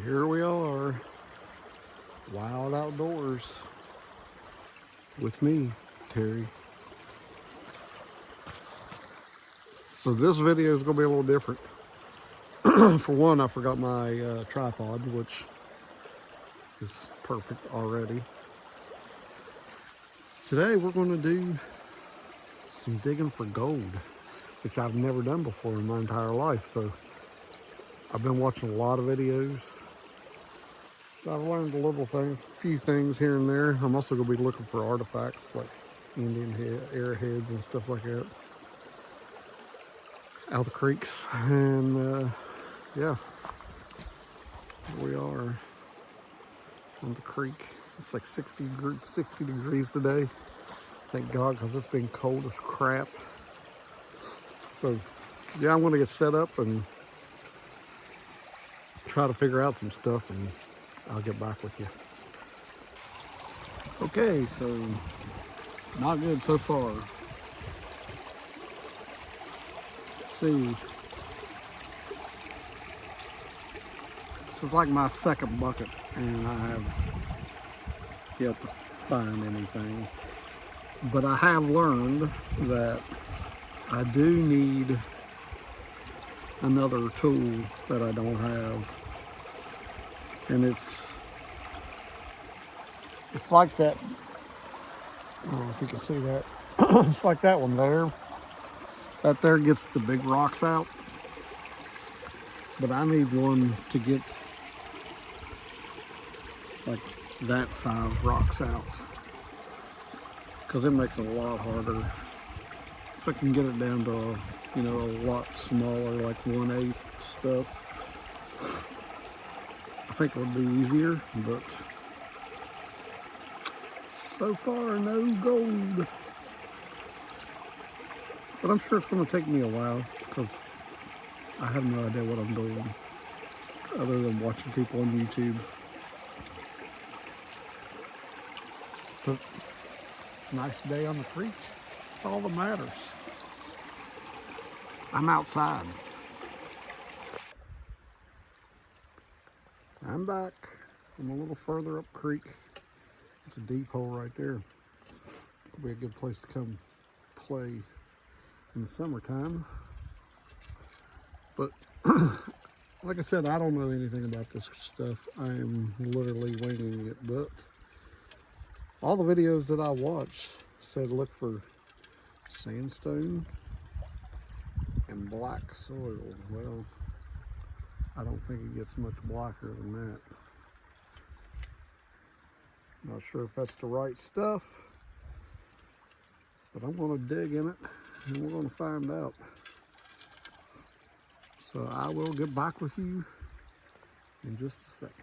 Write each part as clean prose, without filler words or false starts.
Here we are, wild outdoors with me, Terry. So this video is going to be a little different. For one, I forgot my tripod, which is perfect already. Today we're going to do some digging for gold, which I've never done before in my entire life. So I've been watching a lot of videos. So I've learned a few things here and there. I'm also going to be looking for artifacts like Indian arrowheads and stuff like that out of the creeks. And yeah, here we are on the creek. It's like 60 degrees today. Thank God, because it's been cold as crap. So yeah, I'm going to get set up and try to figure out some stuff, and I'll get back with you. Okay, so not good so far. Let's see. This is like my second bucket, and I have yet to find anything. But I have learned that I do need another tool that I don't have. And it's like that. I don't know if you can see that. It's like that one there. That there gets the big rocks out. But I need one to get like that size rocks out, because it makes it a lot harder. If I can get it down to, a lot smaller, like 1/8 stuff, I think it would be easier. But so far, no gold. But I'm sure it's going to take me a while, because I have no idea what I'm doing other than watching people on YouTube. But it's a nice day on the creek. That's all that matters. I'm outside. I'm back. I'm a little further up creek. It's a deep hole right there. It'll be a good place to come play in the summertime. But like I said, I don't know anything about this stuff. I am literally winging it. But all the videos that I watched said look for sandstone and black soil. Well, I don't think it gets much blacker than that. Not sure if that's the right stuff, but I'm going to dig in it and we're going to find out. So I will get back with you in just a second.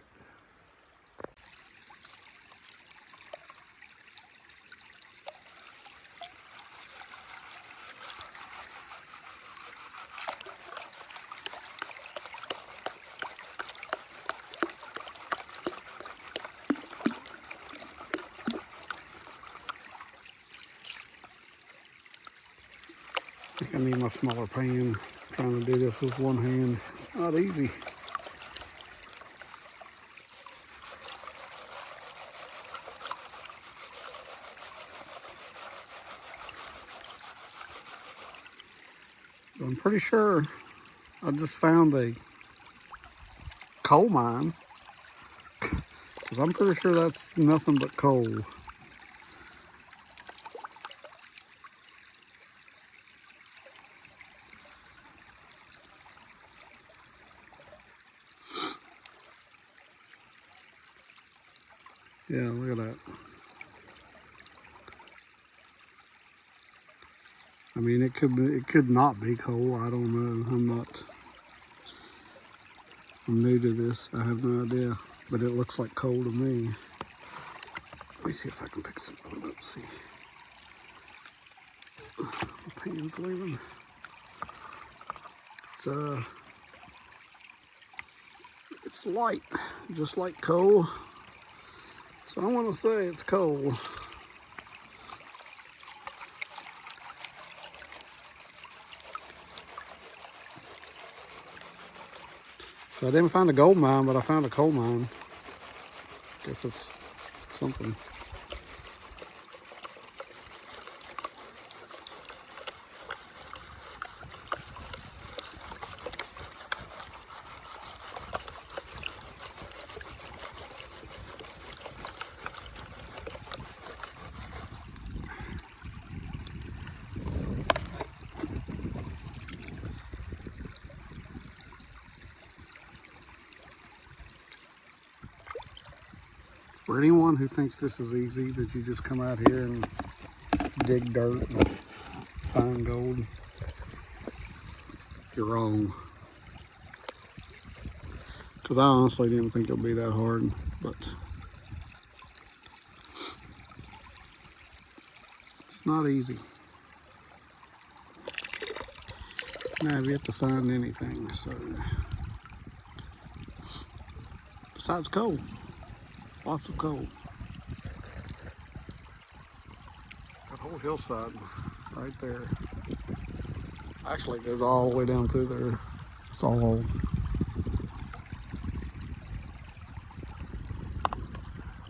I think I need my smaller pan. Trying to do this with one hand, it's not easy. I'm pretty sure I just found a coal mine, because I'm pretty sure that's nothing but coal. Yeah, look at that. I mean, it could not be coal. I don't know. I'm new to this. I have no idea, but it looks like coal to me. Let me see if I can pick some of it up. See, the pan's leaving. It's light, just like coal. So I want to say it's coal. So I didn't find a gold mine, but I found a coal mine. Guess it's something. For anyone who thinks this is easy, that you just come out here and dig dirt and find gold, you're wrong. Because I honestly didn't think it would be that hard, but it's not easy. Now I've yet to find anything, so besides coal. Lots of coal. That whole hillside right there. Actually, it goes all the way down through there. It's all old.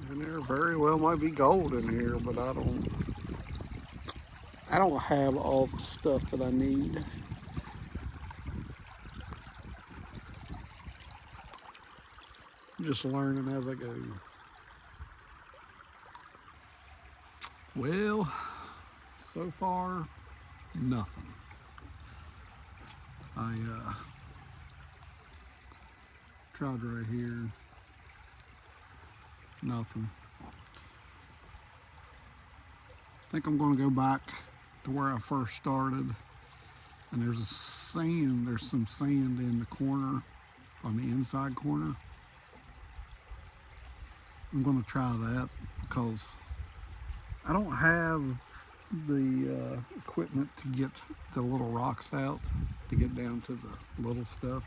And there very well might be gold in here, but I don't have all the stuff that I need. I'm just learning as I go. Well, so far, nothing. I tried right here, nothing. I think I'm going to go back to where I first started, and there's some sand in the corner, on the inside corner. I'm going to try that because I don't have the equipment to get the little rocks out, to get down to the little stuff,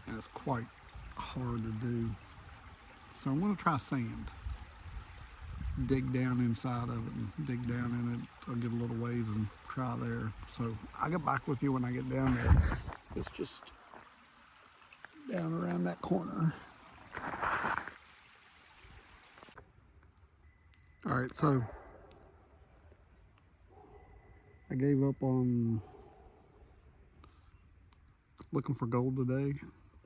and it's quite hard to do. So I'm going to try sand. Dig down inside of it and dig down in it. I'll get a little ways and try there. So I'll get back with you when I get down there. It's just down around that corner. All right, so I gave up on looking for gold today,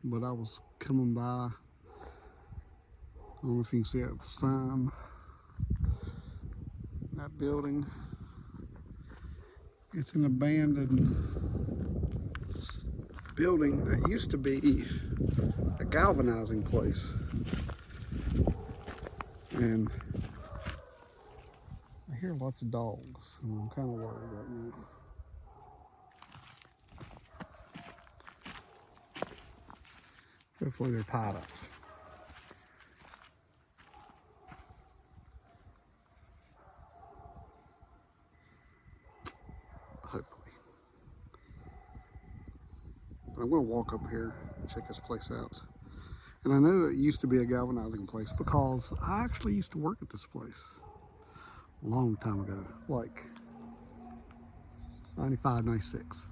but I was coming by. I don't know if you can see that sign, that building. It's an abandoned building that used to be a galvanizing place. And I hear lots of dogs, and I'm kind of worried right now. Hopefully they're tied up. Hopefully. But I'm going to walk up here and check this place out. And I know it used to be a galvanizing place because I actually used to work at this place a long time ago, like 95, 96.